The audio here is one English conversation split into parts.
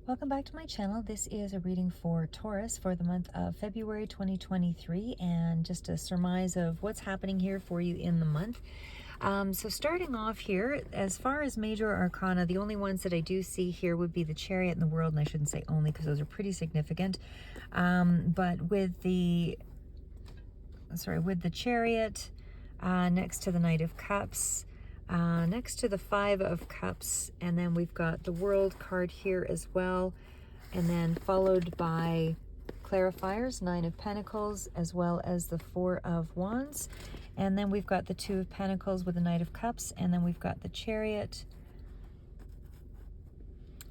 Welcome back to my channel. This is a reading for Taurus for the month of February 2023 and just a surmise of what's happening here for you in the month. So starting off here, as far as major arcana, the only ones that I do see here would be the Chariot and the World, and I shouldn't say only because those are pretty significant. But with the Chariot next to the Knight of Cups, next to the Five of Cups, and then we've got the World card here as well, and then followed by clarifiers, Nine of Pentacles, as well as the Four of Wands, and then we've got the Two of Pentacles with the Knight of Cups, and then we've got the Chariot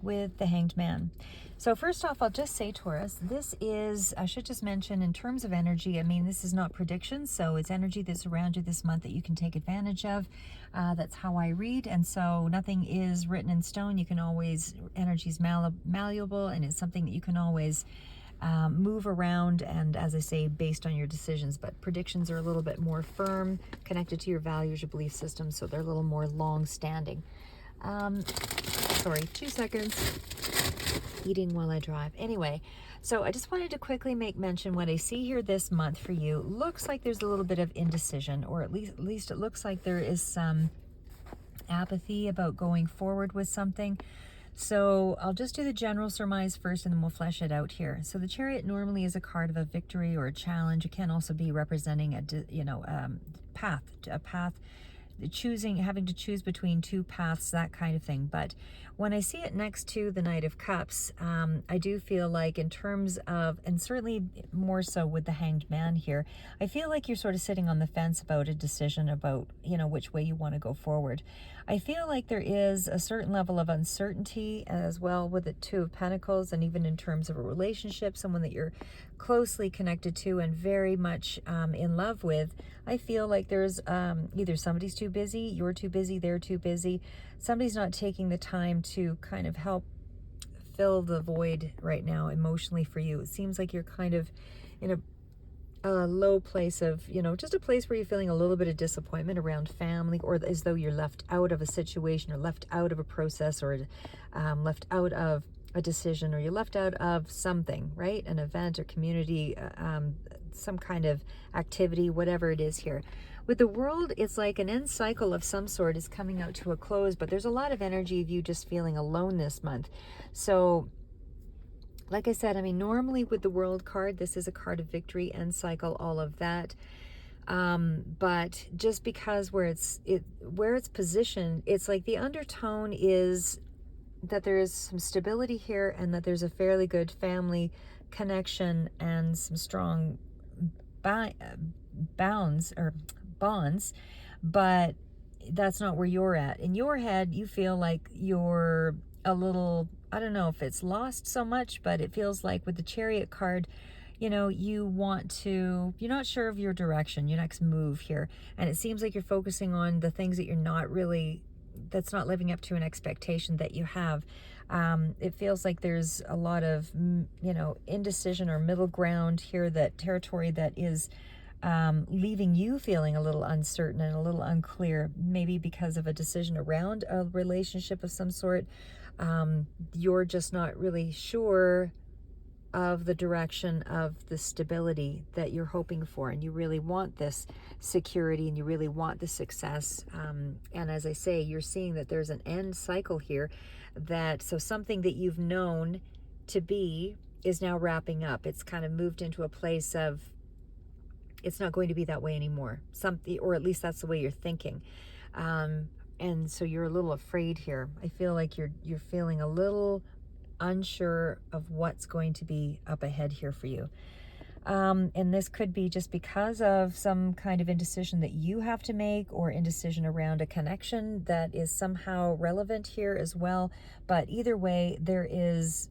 with the Hanged Man. So first off, I'll just say, Taurus, this is, I should just mention, in terms of energy, I mean, this is not predictions, so it's energy that's around you this month that you can take advantage of. That's how I read, and so nothing is written in stone. You can always, energy is malleable, and it's something that you can always move around, and as I say, based on your decisions. But predictions are a little bit more firm, connected to your values, your belief system, so they're a little more long-standing. Sorry, 2 seconds. Eating while I drive. Anyway, so I just wanted to quickly make mention what I see here this month for you. Looks like there's a little bit of indecision, or at least it looks like there is some apathy about going forward with something. So I'll just do the general surmise first, and then we'll flesh it out here. So the Chariot normally is a card of a victory or a challenge. It can also be representing a path, having to choose between two paths, that kind of thing. But when I see it next to the Knight of Cups, I do feel like, in terms of, and certainly more so with the Hanged Man here, I feel like you're sort of sitting on the fence about a decision about, which way you want to go forward. I feel like there is a certain level of uncertainty as well with the Two of Pentacles, and even in terms of a relationship, someone that you're closely connected to and very much in love with. I feel like there's either somebody's too busy, you're too busy, they're too busy. Somebody's not taking the time to kind of help fill the void right now emotionally for you. It seems like you're kind of in a low place of, just a place where you're feeling a little bit of disappointment around family, or as though you're left out of a situation, or left out of a process, or left out of a decision, or you're left out of something, right? An event or community, some kind of activity, whatever it is here. With the World, it's like an end cycle of some sort is coming out to a close, but there's a lot of energy of you just feeling alone this month. So like I said, I mean, normally with the World card, this is a card of victory, end cycle, all of that. But just because where it's positioned, it's like the undertone is that there is some stability here, and that there's a fairly good family connection and some strong bonds, but that's not where you're at. In your head, you feel like you're a little, I don't know if it's lost so much, but it feels like with the Chariot card, you're not sure of your direction, your next move here. And it seems like you're focusing on the things that that's not living up to an expectation that you have. It feels like there's a lot of, indecision or middle ground here, that territory that is leaving you feeling a little uncertain and a little unclear, maybe because of a decision around a relationship of some sort. You're just not really sure of the direction of the stability that you're hoping for, and you really want this security, and you really want the success. And as I say, you're seeing that there's an end cycle here, so something that you've known to be is now wrapping up. It's kind of moved into a place of, it's not going to be that way anymore, or at least that's the way you're thinking. And so you're a little afraid here. I feel like you're feeling a little unsure of what's going to be up ahead here for you. And this could be just because of some kind of indecision that you have to make, or indecision around a connection that is somehow relevant here as well. But either way, there is,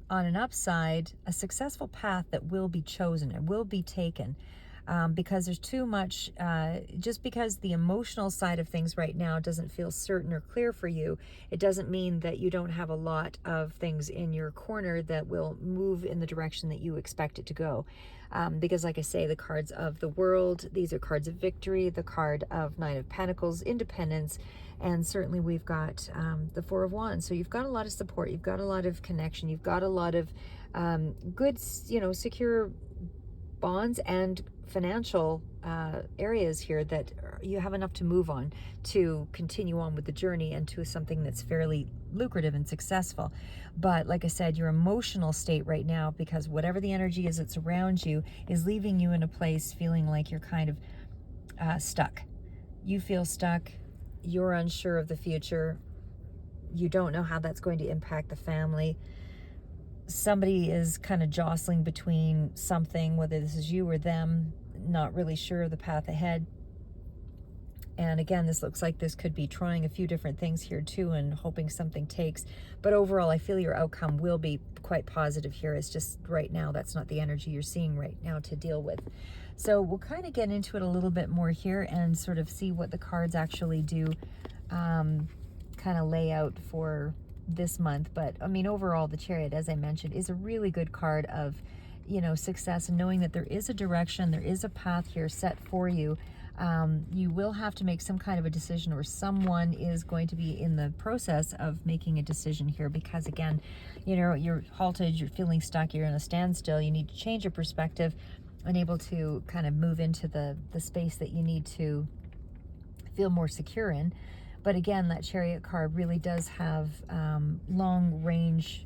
on an upside, a successful path that will be chosen and will be taken. because there's too much, just because the emotional side of things right now doesn't feel certain or clear for you, it doesn't mean that you don't have a lot of things in your corner that will move in the direction that you expect it to go. Because like I say, the cards of the World, these are cards of victory, the card of Knight of Pentacles, independence, and certainly we've got the Four of Wands. So you've got a lot of support, you've got a lot of connection, you've got a lot of good, secure bonds and financial areas here that you have enough to move on, to continue on with the journey and to something that's fairly lucrative and successful. But like I said, your emotional state right now, because whatever the energy is that's around you, is leaving you in a place feeling like you're kind of stuck. You feel stuck, you're unsure of the future, you don't know how that's going to impact the family. Somebody is kind of jostling between something, whether this is you or them, not really sure of the path ahead. And again, this looks like this could be trying a few different things here too and hoping something takes. But overall, I feel your outcome will be quite positive here. It's just right now, that's not the energy you're seeing right now to deal with. So we'll kind of get into it a little bit more here and sort of see what the cards actually do kind of lay out for this month. But I mean, overall, the Chariot, as I mentioned, is a really good card of, success, and knowing that there is a direction, there is a path here set for you. You will have to make some kind of a decision, or someone is going to be in the process of making a decision here, because again, you're halted, you're feeling stuck, you're in a standstill, you need to change your perspective and able to kind of move into the space that you need to feel more secure in. But again, that Chariot card really does have long range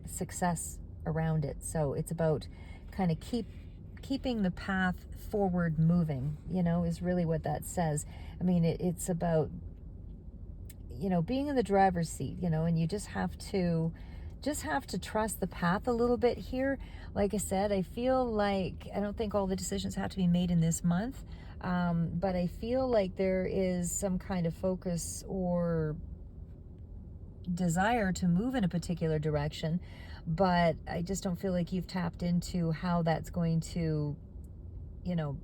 success around it. So it's about kind of keeping the path forward moving, is really what that says. I mean, it's about, being in the driver's seat, and you just have to trust the path a little bit here. Like I said, I feel like I don't think all the decisions have to be made in this month. But I feel like there is some kind of focus or desire to move in a particular direction, but I just don't feel like you've tapped into how that's going to,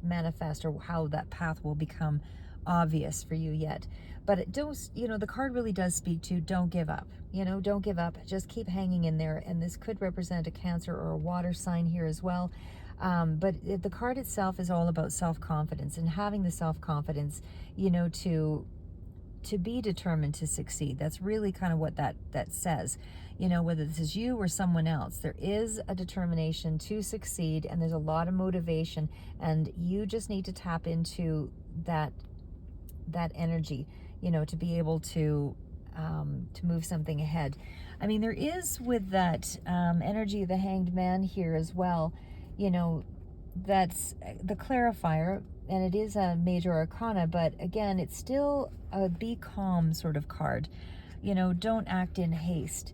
manifest, or how that path will become obvious for you yet. But it does, the card really does speak to don't give up, don't give up, just keep hanging in there. And this could represent a Cancer or a water sign here as well. But the card itself is all about self-confidence, and having the self-confidence, to be determined to succeed. That's really kind of what that says. Whether this is you or someone else, there is a determination to succeed, and there's a lot of motivation, and you just need to tap into that energy, to be able to move something ahead. I mean, there is, with that energy of the Hanged Man here as well, that's the clarifier, and it is a major arcana, but again, it's still a be calm sort of card. Don't act in haste.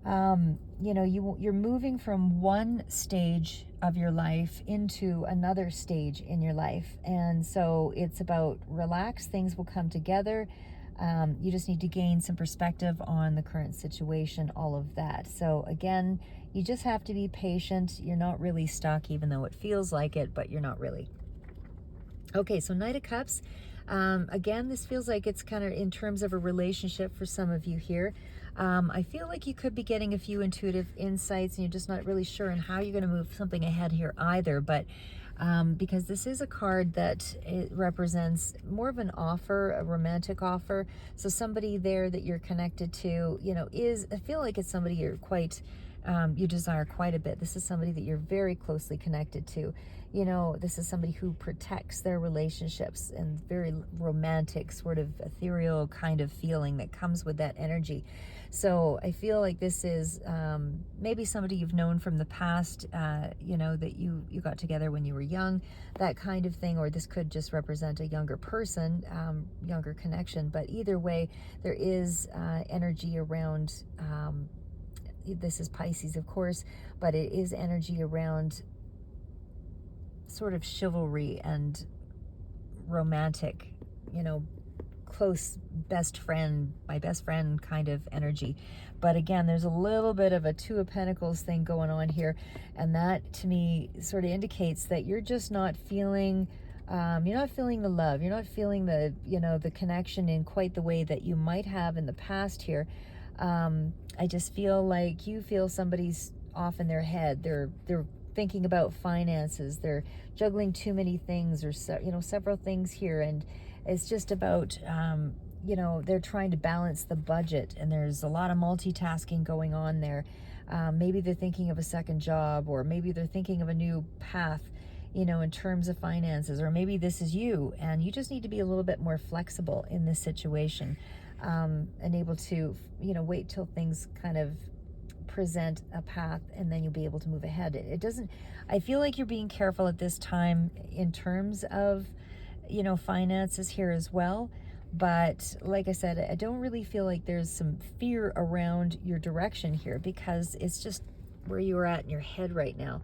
You're moving from one stage of your life into another stage in your life, and so it's about relax, things will come together. You just need to gain some perspective on the current situation, all of that. So again, you just have to be patient. You're not really stuck, even though it feels like it, but you're not really. Okay, so Knight of Cups. Again, this feels like it's kind of in terms of a relationship for some of you here. I feel like you could be getting a few intuitive insights, and you're just not really sure on how you're going to move something ahead here either. But because this is a card that it represents more of an offer, a romantic offer. So somebody there that you're connected to, I feel like it's somebody you're quite, you desire quite a bit. This is somebody that you're very closely connected to. This is somebody who protects their relationships, and very romantic, sort of ethereal kind of feeling that comes with that energy. So I feel like this is maybe somebody you've known from the past, that you got together when you were young, that kind of thing, or this could just represent a younger person, younger connection. But either way, there is energy around, this is Pisces, of course, but it is energy around sort of chivalry and romantic, close best friend, my best friend kind of energy. But again, there's a little bit of a Two of Pentacles thing going on here, and that to me sort of indicates that you're just not feeling you're not feeling the love, you're not feeling the, you know, the connection in quite the way that you might have in the past here. I just feel like you feel somebody's off in their head. They're thinking about finances. They're juggling too many things, or you know, several things here, and it's just about you know, they're trying to balance the budget, and there's a lot of multitasking going on there. Maybe they're thinking of a second job, or maybe they're thinking of a new path, you know, in terms of finances, or maybe this is you and you just need to be a little bit more flexible in this situation, and able to, you know, wait till things kind of present a path, and then you'll be able to move ahead. It doesn't, I feel like you're being careful at this time in terms of, you know, finances here as well. But like I said, I don't really feel like there's some fear around your direction here, because it's just where you're at in your head right now.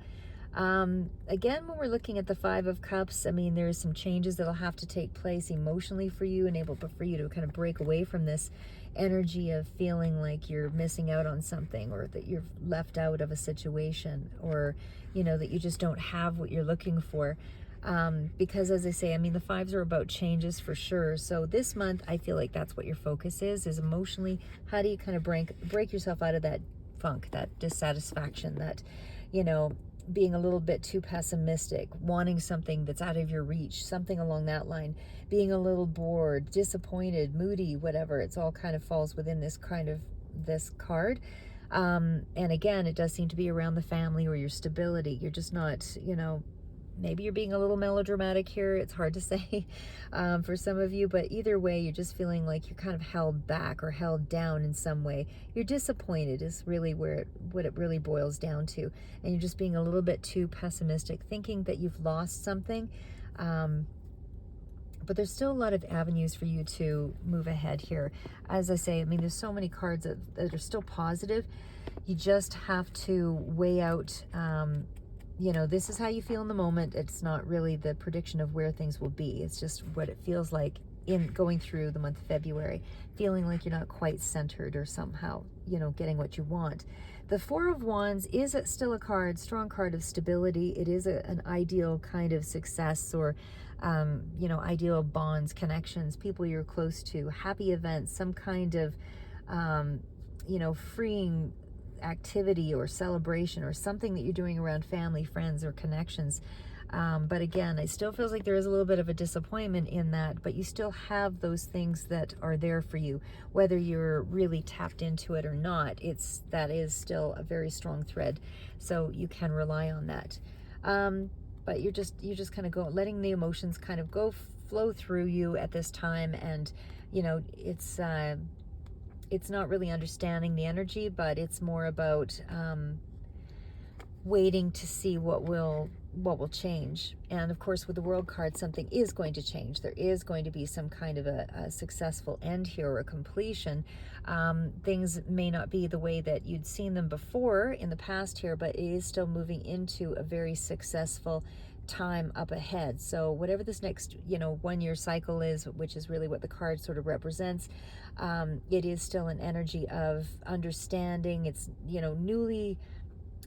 Again, when we're looking at the Five of Cups, I mean, there's some changes that'll have to take place emotionally for you, and able for you to kind of break away from this energy of feeling like you're missing out on something, or that you're left out of a situation, or, you know, that you just don't have what you're looking for. Because as I say, I mean, the fives are about changes for sure. So this month, I feel like that's what your focus is emotionally. How do you kind of break yourself out of that funk, that dissatisfaction, that, you know, being a little bit too pessimistic, wanting something that's out of your reach, something along that line, being a little bored, disappointed, moody, whatever. It's all kind of falls within this kind of, this card. And again, it does seem to be around the family or your stability. You're just not, you know, maybe you're being a little melodramatic here. It's hard to say for some of you, but either way, you're just feeling like you're kind of held back or held down in some way. You're disappointed is really where what it really boils down to. And you're just being a little bit too pessimistic, thinking that you've lost something. But there's still a lot of avenues for you to move ahead here. As I say, I mean, there's so many cards that are still positive. You just have to weigh out, you know, this is how you feel in the moment. It's not really the prediction of where things will be. It's just what it feels like in going through the month of February, feeling like you're not quite centered, or somehow, you know, getting what you want. The Four of Wands is still a card, strong card of stability. It is an ideal kind of success, or, you know, ideal bonds, connections, people you're close to, happy events, some kind of, you know, freeing activity or celebration, or something that you're doing around family, friends, or connections. But again, it still feels like there is a little bit of a disappointment in that, but you still have those things that are there for you, whether you're really tapped into it or not. That is still a very strong thread, so you can rely on that. But you're just kind of letting the emotions kind of flow through you at this time, and you know, it's not really understanding the energy, but it's more about waiting to see what will change. And of course, with the World card, something is going to change. There is going to be some kind of a successful end here, or a completion. Things may not be the way that you'd seen them before in the past here, but it is still moving into a very successful time up ahead. So whatever this next, you know, 1-year cycle is, which is really what the card sort of represents, it is still an energy of understanding. It's, you know,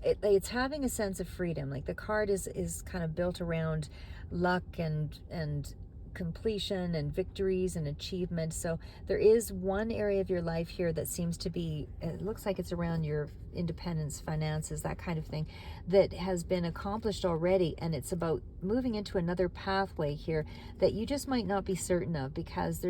it's having a sense of freedom. Like the card is kind of built around luck and completion and victories and achievement. So there is one area of your life here that seems to be, it looks like it's around your independence, finances, that kind of thing, that has been accomplished already, and it's about moving into another pathway here that you just might not be certain of, because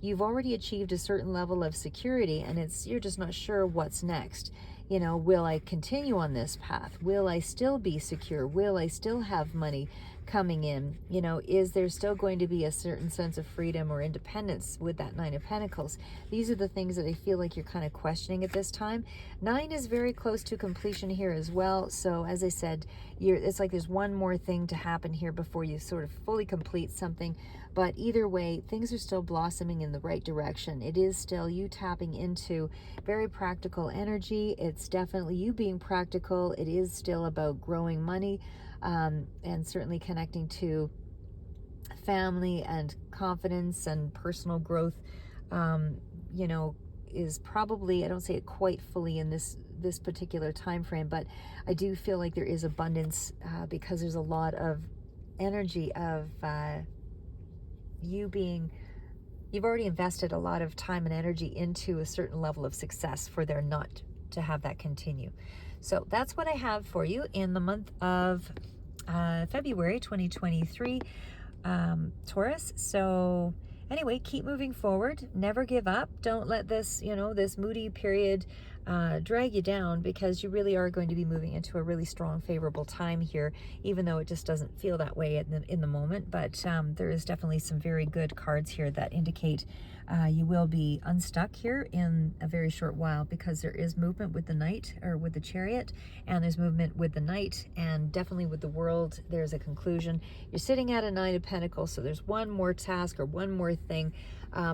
you've already achieved a certain level of security, and you're just not sure what's next. You know, will I continue on this path? Will I still be secure? Will I still have money coming in? You know, is there still going to be a certain sense of freedom or independence with that Nine of Pentacles? These are the things that I feel like you're kind of questioning at this time. 9 is very close to completion here as well. So as I said, it's like there's one more thing to happen here before you sort of fully complete something. But either way, things are still blossoming in the right direction. It is still you tapping into very practical energy. It's definitely you being practical. It is still about growing money, and certainly connecting to family and confidence and personal growth, you know, is probably, I don't say it quite fully in this particular time frame, but I do feel like there is abundance, because there's a lot of energy of you've already invested a lot of time and energy into a certain level of success for there not to have that continue. So that's what I have for you in the month of February 2023, Taurus. So anyway, keep moving forward. Never give up. Don't let this, this moody period drag you down, because you really are going to be moving into a really strong, favorable time here, even though it just doesn't feel that way in the moment. But there is definitely some very good cards here that indicate you will be unstuck here in a very short while, because there is movement with the Knight, or with the Chariot, and there's movement with the Knight, and definitely with the World. There's a conclusion. You're sitting at a Nine of Pentacles, so there's one more task or one more thing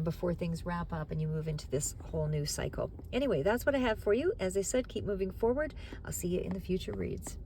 before things wrap up and you move into this whole new cycle. Anyway, that's what I have for you. As I said, keep moving forward. I'll see you in the future reads.